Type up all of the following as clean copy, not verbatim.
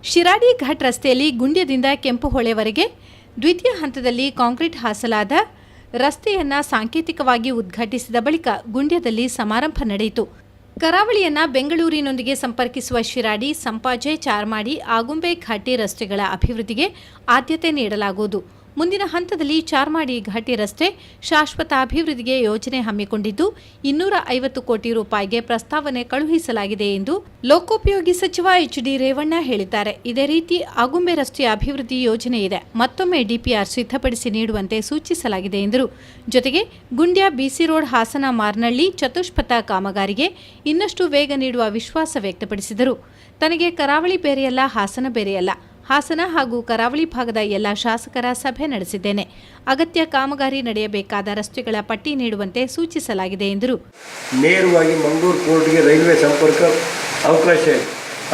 ಶಿರಾಡಿ ಘಾಟ್ ರಸ್ತೆಯಲ್ಲಿ ಗುಂಡ್ಯದಿಂದ ಕೆಂಪುಹೊಳೆವರೆಗೆ ದ್ವಿತೀಯ ಹಂತದಲ್ಲಿ ಕಾಂಕ್ರೀಟ್ ಹಾಸಲಾದ ರಸ್ತೆಯನ್ನು ಸಾಂಕೇತಿಕವಾಗಿ ಉದ್ಘಾಟಿಸಿದ ಬಳಿಕ ಗುಂಡ್ಯದಲ್ಲಿ ಸಮಾರಂಭ ನಡೆಯಿತು. ಕರಾವಳಿಯನ್ನು ಬೆಂಗಳೂರಿನೊಂದಿಗೆ ಸಂಪರ್ಕಿಸುವ ಶಿರಾಡಿ, ಸಂಪಾಜೆ, ಚಾರ್ಮಾಡಿ, ಆಗುಂಬೆ ಘಾಟಿ ರಸ್ತೆಗಳ ಅಭಿವೃದ್ಧಿಗೆ ಆದ್ಯತೆ ನೀಡಲಾಗುವುದು. ಮುಂದಿನ ಹಂತದಲ್ಲಿ ಚಾರ್ಮಾಡಿ ಘಾಟಿ ರಸ್ತೆ ಶಾಶ್ವತ ಅಭಿವೃದ್ಧಿಗೆ ಯೋಜನೆ ಹಮ್ಮಿಕೊಂಡಿದ್ದು 250 ಕೋಟಿ ರೂಪಾಯಿಗೆ ಪ್ರಸ್ತಾವನೆ ಕಳುಹಿಸಲಾಗಿದೆ ಎಂದು ಲೋಕೋಪಯೋಗಿ ಸಚಿವ ಎಚ್.ಡಿ. ರೇವಣ್ಣ ಹೇಳಿದ್ದಾರೆ. ಇದೇ ರೀತಿ ಆಗುಂಬೆ ರಸ್ತೆಯ ಅಭಿವೃದ್ಧಿ ಯೋಜನೆ ಇದೆ. ಮತ್ತೊಮ್ಮೆ ಡಿಪಿಆರ್ ಸಿದ್ಧಪಡಿಸಿ ನೀಡುವಂತೆ ಸೂಚಿಸಲಾಗಿದೆ ಎಂದರು. ಜೊತೆಗೆ ಗುಂಡ್ಯ, ಬಿಸಿ ರೋಡ್, ಹಾಸನ, ಮಾರ್ನಳ್ಳಿ ಚತುಷ್ಪಥ ಕಾಮಗಾರಿಗೆ ಇನ್ನಷ್ಟು ವೇಗ ನೀಡುವ ವಿಶ್ವಾಸ ವ್ಯಕ್ತಪಡಿಸಿದರು. ತನಗೆ ಕರಾವಳಿ ಬೇರೆಯಲ್ಲ, ಹಾಸನ ಬೇರೆಯಲ್ಲ. ಹಾಸನ ಹಾಗೂ ಕರಾವಳಿ ಭಾಗದ ಎಲ್ಲ ಶಾಸಕರ ಸಭೆ ನಡೆಸಿದ್ದೇನೆ. ಅಗತ್ಯ ಕಾಮಗಾರಿ ನಡೆಯಬೇಕಾದ ರಸ್ತೆಗಳ ಪಟ್ಟಿ ನೀಡುವಂತೆ ಸೂಚಿಸಲಾಗಿದೆ ಎಂದರು. ನೇರವಾಗಿ ಮಂಗಳೂರು ಪೋರ್ಟ್ಗೆ ರೈಲ್ವೆ ಸಂಪರ್ಕ ಅವಕಾಶ ಇದೆ.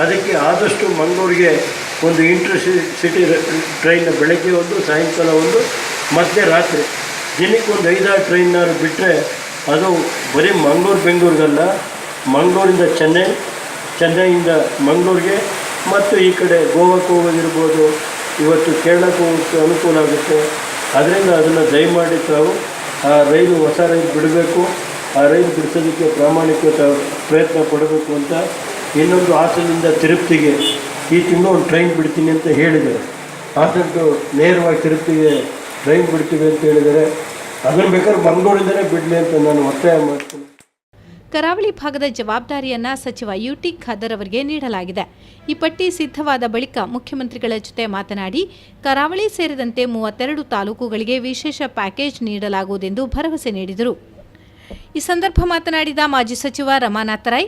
ಅದಕ್ಕೆ ಆದಷ್ಟು ಮಂಗಳೂರಿಗೆ ಒಂದು ಇಂಟರ್ಸಿಟಿ ಟ್ರೈನ್ ಬೆಳಗ್ಗೆ ಒಂದು, ಸಾಯಂಕಾಲ ಒಂದು, ಮತ್ತೆ ರಾತ್ರಿ ದಿನಕ್ಕೆ ಒಂದು 5-6 ಟ್ರೈನ್ನಾರು ಬಿಟ್ಟರೆ ಅದು ಬರೀ ಬೆಂಗಳೂರಿಗಲ್ಲ, ಮಂಗಳೂರಿಂದ ಚೆನ್ನೈಯಿಂದ ಮಂಗಳೂರಿಗೆ ಮತ್ತು ಈ ಕಡೆ ಗೋವಾಕ್ಕೆ ಹೋಗೋದಿರ್ಬೋದು, ಇವತ್ತು ಕೇರಳಕ್ಕೆ ಹೋಗೋಕ್ಕೆ ಅನುಕೂಲ ಆಗುತ್ತೆ. ಅದರಿಂದ ಅದನ್ನು ದಯಮಾಡಿ ತಾವು ಆ ರೈಲು, ಹೊಸ ರೈಲು ಬಿಡಬೇಕು. ಆ ರೈಲು ಬಿಡಿಸೋದಕ್ಕೆ ಪ್ರಾಮಾಣಿಕ ಪ್ರಯತ್ನ ಪಡಬೇಕು ಅಂತ. ಇನ್ನೊಂದು ಹಾಸನದಿಂದ ತಿರುಪತಿಗೆ ಈ ತಿಂಗಳು ಒಂದು ಟ್ರೈನ್ ಬಿಡ್ತೀನಿ ಅಂತ ಹೇಳಿದ್ದಾರೆ. ಹಾಸನ ನೇರವಾಗಿ ತಿರುಪತಿಗೆ ಟ್ರೈನ್ ಬಿಡ್ತೀವಿ ಅಂತ ಹೇಳಿದ್ದಾರೆ. ಅದನ್ನು ಬೇಕಾದ್ರೆ ಮಂಗಳೂರಿಂದಲೇ ಬಿಡಲಿ ಅಂತ ನಾನು ಒತ್ತಾಯ ಮಾಡ್ತೀನಿ. ಕರಾವಳಿ ಭಾಗದ ಜವಾಬ್ದಾರಿಯನ್ನ ಸಚಿವ ಯುಟಿ ಖಾದರ್ ಅವರಿಗೆ ನೀಡಲಾಗಿದೆ. ಈ ಪಟ್ಟಿ ಸಿದ್ಧವಾದ ಬಳಿಕ ಮುಖ್ಯಮಂತ್ರಿಗಳ ಜೊತೆ ಮಾತನಾಡಿ ಕರಾವಳಿ ಸೇರಿದಂತೆ 32 ತಾಲೂಕುಗಳಿಗೆ ವಿಶೇಷ ಪ್ಯಾಕೇಜ್ ನೀಡಲಾಗುವುದೆಂದು ಭರವಸೆ ನೀಡಿದರು. ಈ ಸಂದರ್ಭ ಮಾತನಾಡಿದ ಮಾಜಿ ಸಚಿವ ರಮಾನಾಥ ರೈ,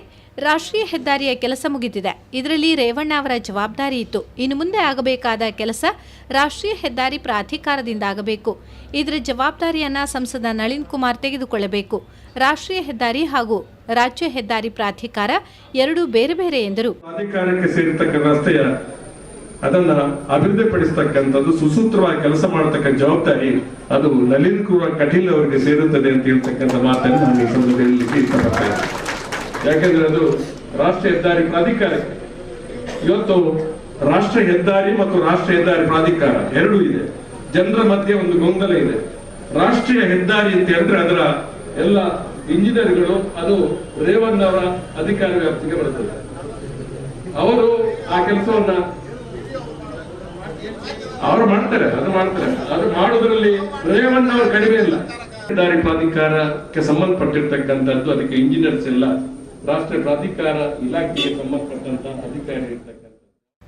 ರಾಷ್ಟ್ರೀಯ ಹೆದ್ದಾರಿಯ ಕೆಲಸ ಮುಗಿದಿದೆ. ಇದರಲ್ಲಿ ರೇವಣ್ಣ ಅವರ ಜವಾಬ್ದಾರಿ ಇತ್ತು. ಇನ್ನು ಮುಂದೆ ಆಗಬೇಕಾದ ಕೆಲಸ ರಾಷ್ಟ್ರೀಯ ಹೆದ್ದಾರಿ ಪ್ರಾಧಿಕಾರದಿಂದ ಆಗಬೇಕು. ಇದರ ಜವಾಬ್ದಾರಿಯನ್ನ ಸಂಸದ ನಳಿನ್ ಕುಮಾರ್ ತೆಗೆದುಕೊಳ್ಳಬೇಕು. ರಾಷ್ಟ್ರೀಯ ಹೆದ್ದಾರಿ ಹಾಗೂ ರಾಜ್ಯ ಹೆದ್ದಾರಿ ಪ್ರಾಧಿಕಾರ ಎರಡೂ ಬೇರೆ ಬೇರೆ ಎಂದರು. ಪ್ರಾಧಿಕಾರಕ್ಕೆ ಸೇರಿರ್ತಕ್ಕಂಥ ರಸ್ತೆಯ ಅದನ್ನ ಅಭಿವೃದ್ಧಿಪಡಿಸತಕ್ಕಂಥದ್ದು, ಸುಸೂತ್ರವಾಗಿ ಕೆಲಸ ಮಾಡತಕ್ಕಂಥ ಜವಾಬ್ದಾರಿ ಅದು ನಳಿನ್ ಕುಮಾರ್ ಕಟೀಲ್ ಅವರಿಗೆ ಸೇರುತ್ತದೆ ಅಂತ ಹೇಳ್ತಕ್ಕಂಥ ಮಾತನ್ನು ನಾನು ಈ ಸಂದರ್ಭದಲ್ಲಿ ಇಷ್ಟಪಡ್ತೇನೆ. ಯಾಕಂದ್ರೆ ಅದು ರಾಷ್ಟ್ರೀಯ ಹೆದ್ದಾರಿ ಪ್ರಾಧಿಕಾರಕ್ಕೆ ಇವತ್ತು ರಾಷ್ಟ್ರೀಯ ಹೆದ್ದಾರಿ ಮತ್ತು ರಾಷ್ಟ್ರೀಯ ಹೆದ್ದಾರಿ ಪ್ರಾಧಿಕಾರ ಎರಡೂ ಇದೆ. ಜನರ ಮಧ್ಯೆ ಒಂದು ಗೊಂದಲ ಇದೆ. ರಾಷ್ಟ್ರೀಯ ಹೆದ್ದಾರಿ ಅಂತ ಹೇಳಿದ್ರೆ ಅದರ ಎಲ್ಲ ಇಂಜಿನಿಯರ್ಗಳು ಅದು ರೇವಣ್ಣ ಅವರ ಅಧಿಕಾರ ವ್ಯಾಪ್ತಿಗೆ ಬರುತ್ತದೆ. ಅವರು ಆ ಕೆಲಸವನ್ನ ಅವರು ಮಾಡ್ತಾರೆ. ಅದು ಮಾಡುವುದರಲ್ಲಿ ರೇವಣ್ಣ ಅವರು ಕಡಿಮೆ ಇಲ್ಲ. ಹೆದ್ದಾರಿ ಪ್ರಾಧಿಕಾರಕ್ಕೆ ಸಂಬಂಧಪಟ್ಟಿರ್ತಕ್ಕಂಥದ್ದು, ಅದಕ್ಕೆ ಇಂಜಿನಿಯರ್ಸ್ ಎಲ್ಲ ರಾಷ್ಟ್ರೀಯ ಪ್ರಾಧಿಕಾರ ಇಲಾಖೆಗೆ ಸಂಬಂಧಪಟ್ಟಂತ ಅಧಿಕಾರಿ ಇರ್ತಕ್ಕಂಥ.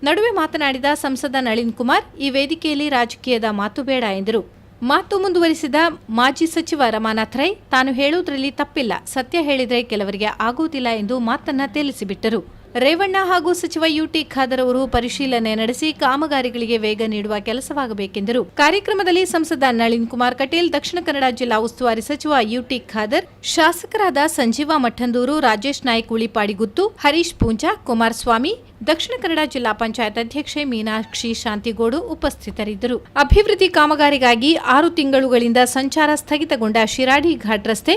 ನಡುವೆ ಮಾತನಾಡಿದ ಸಂಸದ ನಳಿನ್ ಕುಮಾರ್, ಈ ವೇದಿಕೆಯಲ್ಲಿ ರಾಜಕೀಯದ ಮಾತು ಬೇಡ ಎಂದರು. ಮಾತು ಮುಂದುವರಿಸಿದ ಮಾಜಿ ಸಚಿವ ರಮಾನಾಥ ರೈ, ತಾನು ಹೇಳುವುದರಲ್ಲಿ ತಪ್ಪಿಲ್ಲ, ಸತ್ಯ ಹೇಳಿದರೆ ಕೆಲವರಿಗೆ ಆಗುವುದಿಲ್ಲ ಎಂದು ಮಾತನ್ನ ತೇಲಿಸಿಬಿಟ್ಟರು. ರೇವಣ್ಣ ಹಾಗೂ ಸಚಿವ ಯುಟಿ ಖಾದರ್ ಅವರು ಪರಿಶೀಲನೆ ನಡೆಸಿ ಕಾಮಗಾರಿಗಳಿಗೆ ವೇಗ ನೀಡುವ ಕೆಲಸವಾಗಬೇಕೆಂದರು. ಕಾರ್ಯಕ್ರಮದಲ್ಲಿ ಸಂಸದ ನಳಿನ್ ಕುಮಾರ್ ಕಟೀಲ್, ದಕ್ಷಿಣ ಕನ್ನಡ ಜಿಲ್ಲಾ ಉಸ್ತುವಾರಿ ಸಚಿವ ಯುಟಿ ಖಾದರ್, ಶಾಸಕರಾದ ಸಂಜೀವ ಮಠಂದೂರು, ರಾಜೇಶ್ ನಾಯ್ಕ್ ಉಳಿಪಾಡಿಗುತ್ತು, ಹರೀಶ್ ಪೂಂಜಾ, ಕುಮಾರಸ್ವಾಮಿ, ದಕ್ಷಿಣ ಕನ್ನಡ ಜಿಲ್ಲಾ ಪಂಚಾಯತ್ ಅಧ್ಯಕ್ಷೆ ಮೀನಾಕ್ಷಿ ಶಾಂತಿಗೋಡು ಉಪಸ್ಥಿತರಿದ್ದರು. ಅಭಿವೃದ್ಧಿ ಕಾಮಗಾರಿಗಾಗಿ 6 ತಿಂಗಳುಗಳಿಂದ ಸಂಚಾರ ಸ್ಥಗಿತಗೊಂಡ ಶಿರಾಡಿ ಘಾಟ್ ರಸ್ತೆ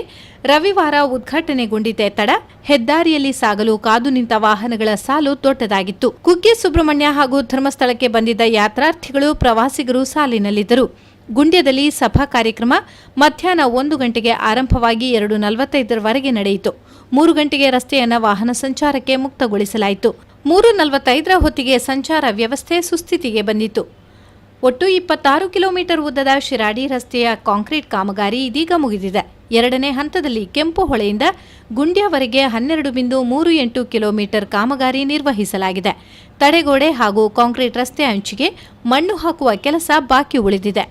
ರವಿವಾರ ಉದ್ಘಾಟನೆಗೊಂಡಿದ್ದೇ ತಡ. ಹೆದ್ದಾರಿಯಲ್ಲಿ ಸಾಗಲು ಕಾದು ನಿಂತ ವಾಹನಗಳ ಸಾಲು ದೊಡ್ಡದಾಗಿತ್ತು. ಕುಕ್ಕೆ ಸುಬ್ರಹ್ಮಣ್ಯ ಹಾಗೂ ಧರ್ಮಸ್ಥಳಕ್ಕೆ ಬಂದಿದ್ದ ಯಾತ್ರಾರ್ಥಿಗಳು, ಪ್ರವಾಸಿಗರು ಸಾಲಿನಲ್ಲಿದ್ದರು. ಗುಂಡ್ಯದಲ್ಲಿ ಸಭಾ ಕಾರ್ಯಕ್ರಮ ಮಧ್ಯಾಹ್ನ 1 ಗಂಟೆಗೆ ಆರಂಭವಾಗಿ 2:45 ನಡೆಯಿತು. 3 ಗಂಟೆಗೆ ರಸ್ತೆಯನ್ನು ವಾಹನ ಸಂಚಾರಕ್ಕೆ ಮುಕ್ತಗೊಳಿಸಲಾಯಿತು. 3:45 ಹೊತ್ತಿಗೆ ಸಂಚಾರ ವ್ಯವಸ್ಥೆ ಸುಸ್ಥಿತಿಗೆ ಬಂದಿತು. ಒಟ್ಟು 26 ಕಿಲೋಮೀಟರ್ ಉದ್ದದ ಶಿರಾಡಿ ರಸ್ತೆಯ ಕಾಂಕ್ರೀಟ್ ಕಾಮಗಾರಿ ಇದೀಗ ಮುಗಿದಿದೆ. 2ನೇ ಹಂತದಲ್ಲಿ ಕೆಂಪುಹೊಳೆಯಿಂದ ಗುಂಡ್ಯವರೆಗೆ 12.38 ಕಿಲೋಮೀಟರ್ ಕಾಮಗಾರಿ ನಿರ್ವಹಿಸಲಾಗಿದೆ. ತಡೆಗೋಡೆ ಹಾಗೂ ಕಾಂಕ್ರೀಟ್ ರಸ್ತೆ ಅಂಚಿಗೆ ಮಣ್ಣು ಹಾಕುವ ಕೆಲಸ ಬಾಕಿ ಉಳಿದಿದೆ.